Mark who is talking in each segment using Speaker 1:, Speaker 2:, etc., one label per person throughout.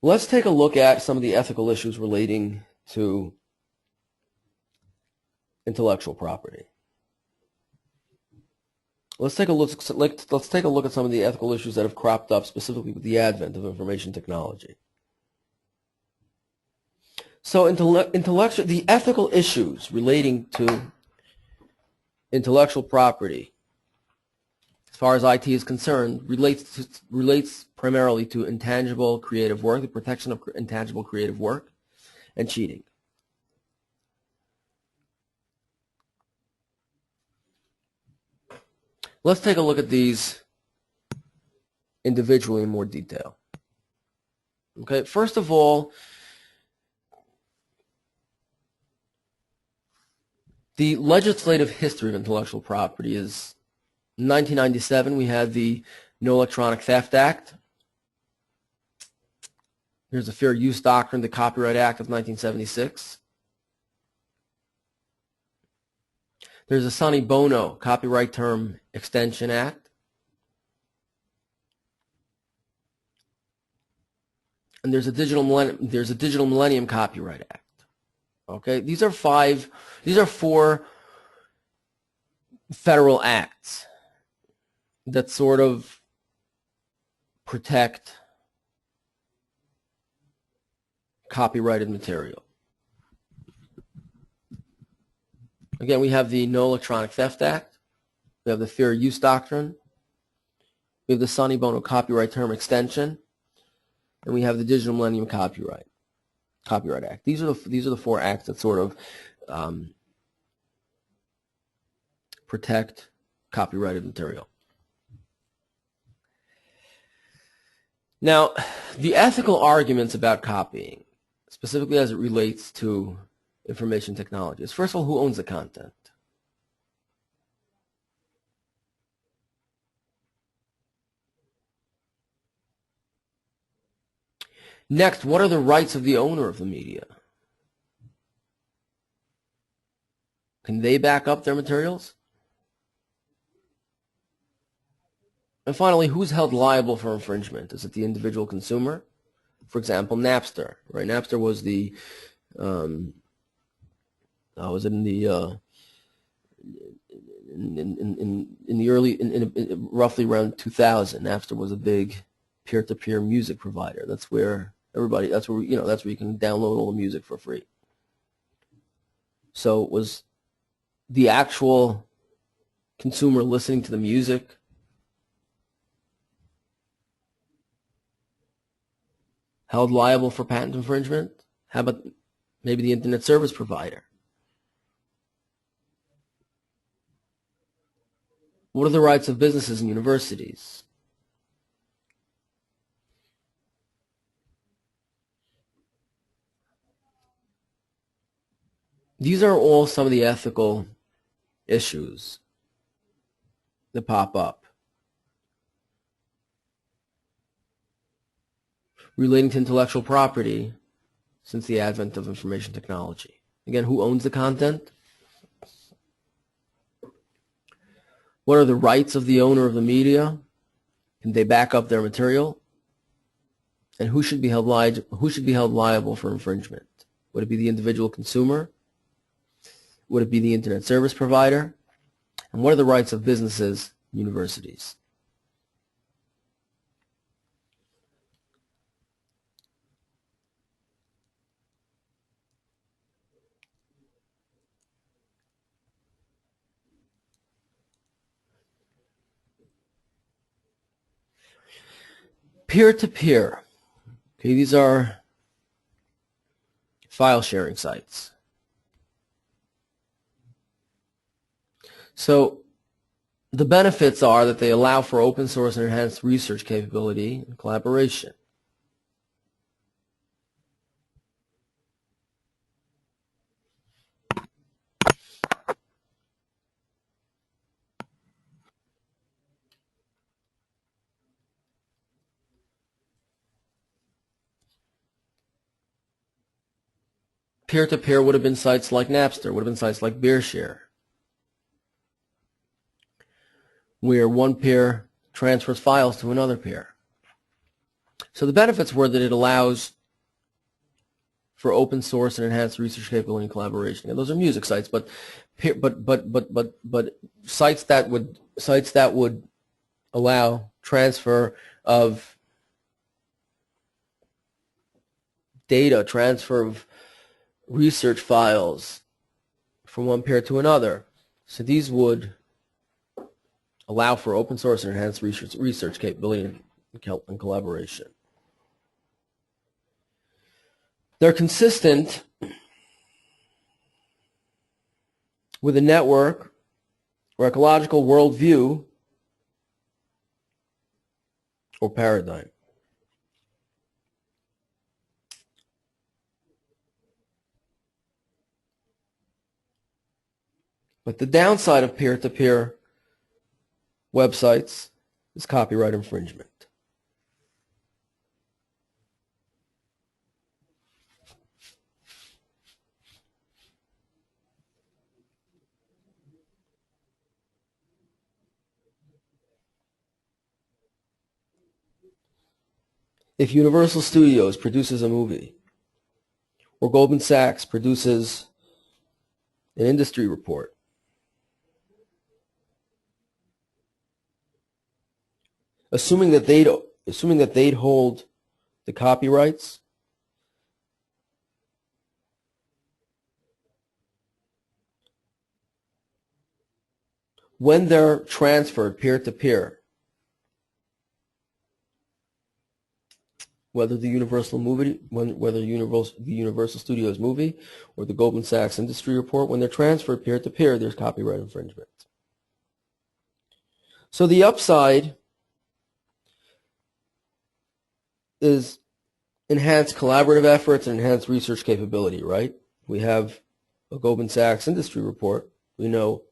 Speaker 1: Let's take a look at some of the ethical issues relating to intellectual property. Let's take a look at some of the ethical issues that have cropped up specifically with the advent of information technology. So the ethical issues relating to intellectual property, as far as IT is concerned, relates primarily to intangible creative work, the protection of intangible creative work, and cheating. Let's take a look at these individually in more detail. Okay, first of all, the legislative history of intellectual property is, in 1997 we had the No Electronic Theft Act. There's the Fair Use Doctrine, the Copyright Act of 1976. There's the Sonny Bono Copyright Term Extension Act. And there's a Digital Millennium Copyright Act. Okay, these are four federal acts that sort of protect copyrighted material. Again, we have the No Electronic Theft Act, we have the Fair Use Doctrine, we have the Sonny Bono Copyright Term Extension, and we have the Digital Millennium Copyright Act. These are the four acts that sort of protect copyrighted material. Now, the ethical arguments about copying, specifically as it relates to information technology, is first of all, who owns the content? Next, what are the rights of the owner of the media? Can they back up their materials? And finally, who's held liable for infringement? Is it the individual consumer? For example, Napster, right? Napster was the roughly around 2000. Napster was a big peer-to-peer music provider. That's where that's where you can download all the music for free. So was the actual consumer listening to the music held liable for patent infringement? How about maybe the internet service provider? What are the rights of businesses and universities? These are all some of the ethical issues that pop up relating to intellectual property since the advent of information technology. Again, who owns the content? What are the rights of the owner of the media? Can they back up their material? And who should be held liable for infringement? Would it be the individual consumer? Would it be the internet service provider? And what are the rights of businesses, universities? Peer-to-peer. Okay, these are file sharing sites. So the benefits are that they allow for open source and enhanced research capability and collaboration. Peer-to-peer would have been sites like Napster, would have been sites like BeerShare, where one peer transfers files to another peer. So the benefits were that it allows for open source and enhanced research capability and collaboration. And those are music sites, but sites that would allow transfer of data, transfer of research files from one peer to another. So these would allow for open source and enhanced research capability and collaboration. They're consistent with a network or ecological worldview or paradigm. But the downside of peer-to-peer websites is copyright infringement. If Universal Studios produces a movie, or Goldman Sachs produces an industry report, assuming that they'd hold the copyrights, when they're transferred peer-to-peer, whether the Universal Studios movie or the Goldman Sachs industry report, when they're transferred peer-to-peer, there's copyright infringement. So the upside is enhanced collaborative efforts and enhanced research capability, right? We have a Goldman Sachs industry report. We know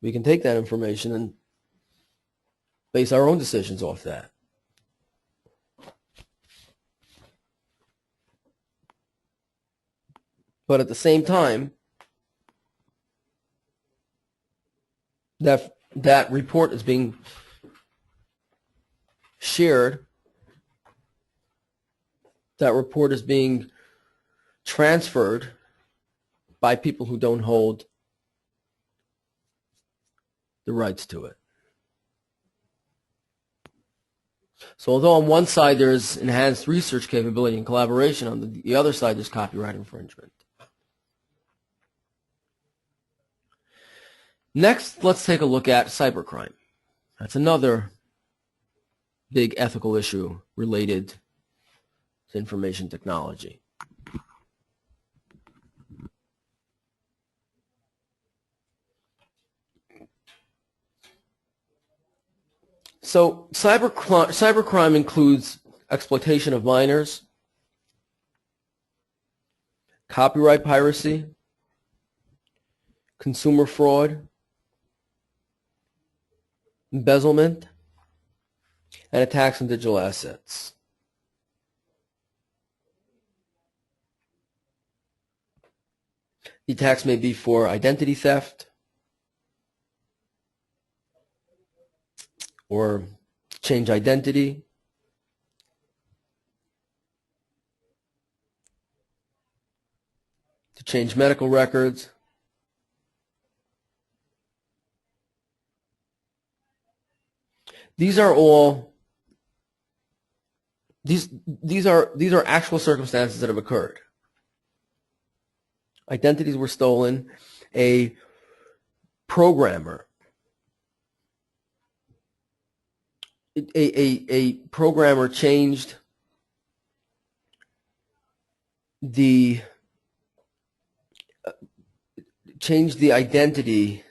Speaker 1: we can take that information and base our own decisions off that. But at the same time, that report is being shared. That report is being transferred by people who don't hold the rights to it. So although on one side there's enhanced research capability and collaboration, on the other side there's copyright infringement. Next, let's take a look at cybercrime. That's another big ethical issue related to information technology. So cybercrime includes exploitation of minors, copyright piracy, consumer fraud, embezzlement, and attacks on digital assets. The attacks may be for identity theft or change identity, to change medical records, these are actual circumstances that have occurred. Identities were stolen. A programmer changed the identity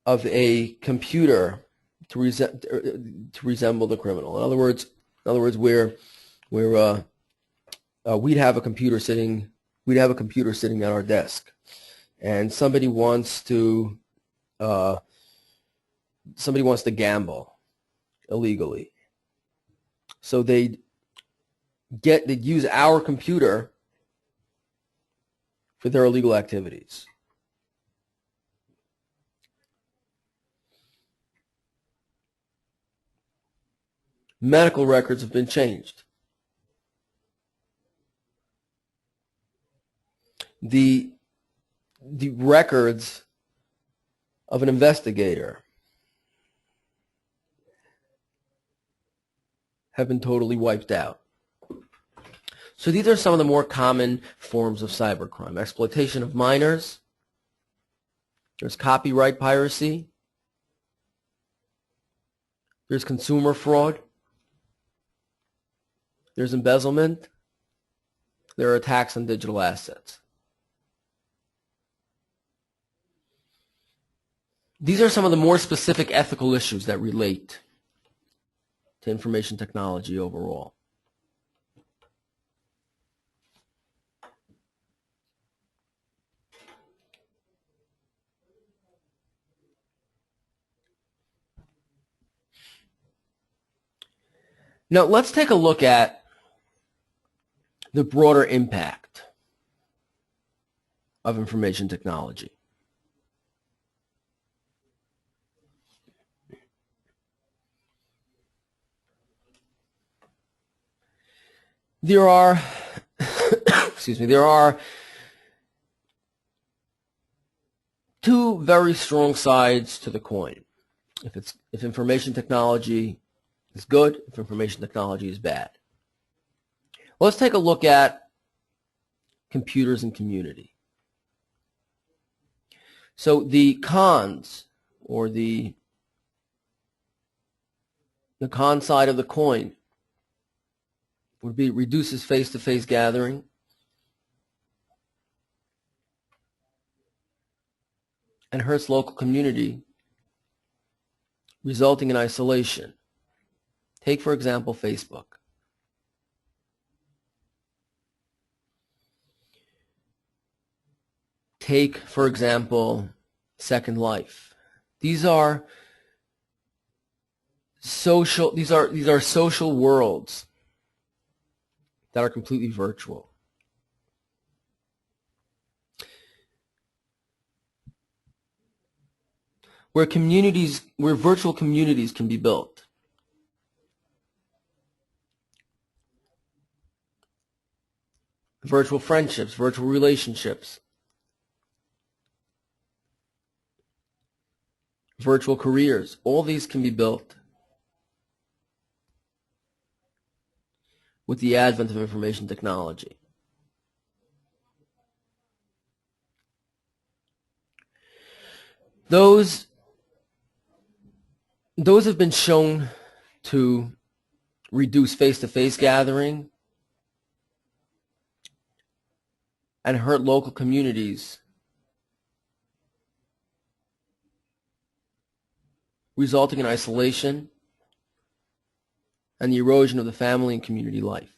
Speaker 1: of a computer to resemble the criminal. In other words, we'd have a computer sitting at our desk, and somebody wants to gamble illegally. So they'd use our computer for their illegal activities. Medical records have been changed. The records of an investigator have been totally wiped out. So these are some of the more common forms of cybercrime. Exploitation of minors. There's copyright piracy. There's consumer fraud. There's embezzlement. There are attacks on digital assets. These are some of the more specific ethical issues that relate to information technology overall. Now let's take a look at the broader impact of information technology. There are, there are two very strong sides to the coin. If information technology is good, if information technology is bad. Let's take a look at computers and community. So the cons, or the con side of the coin, would be reduces face-to-face gathering, and hurts local community, resulting in isolation. Take, for example, Facebook. Take, for example, Second Life. These are social worlds that are completely virtual. Where virtual communities can be built. Virtual friendships, virtual relationships, virtual careers, all these can be built with the advent of information technology. Those have been shown to reduce face-to-face gathering and hurt local communities, resulting in isolation and the erosion of the family and community life.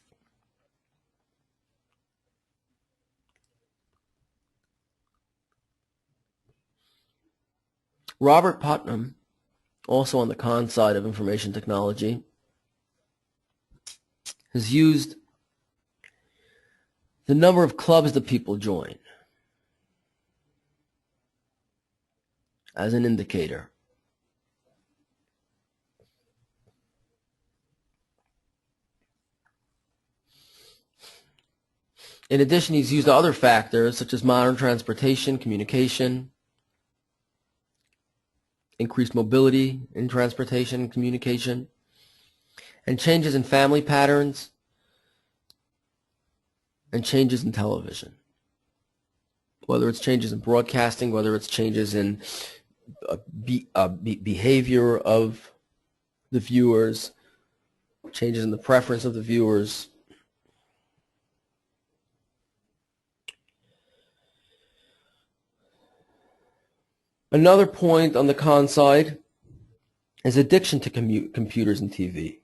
Speaker 1: Robert Putnam, also on the con side of information technology, has used the number of clubs that people join as an indicator. In addition, he's used other factors such as modern transportation, communication, increased mobility in transportation and communication, and changes in family patterns and changes in television. Whether it's changes in broadcasting, whether it's changes in behavior of the viewers, changes in the preference of the viewers. Another point on the con side is addiction to computers and TV.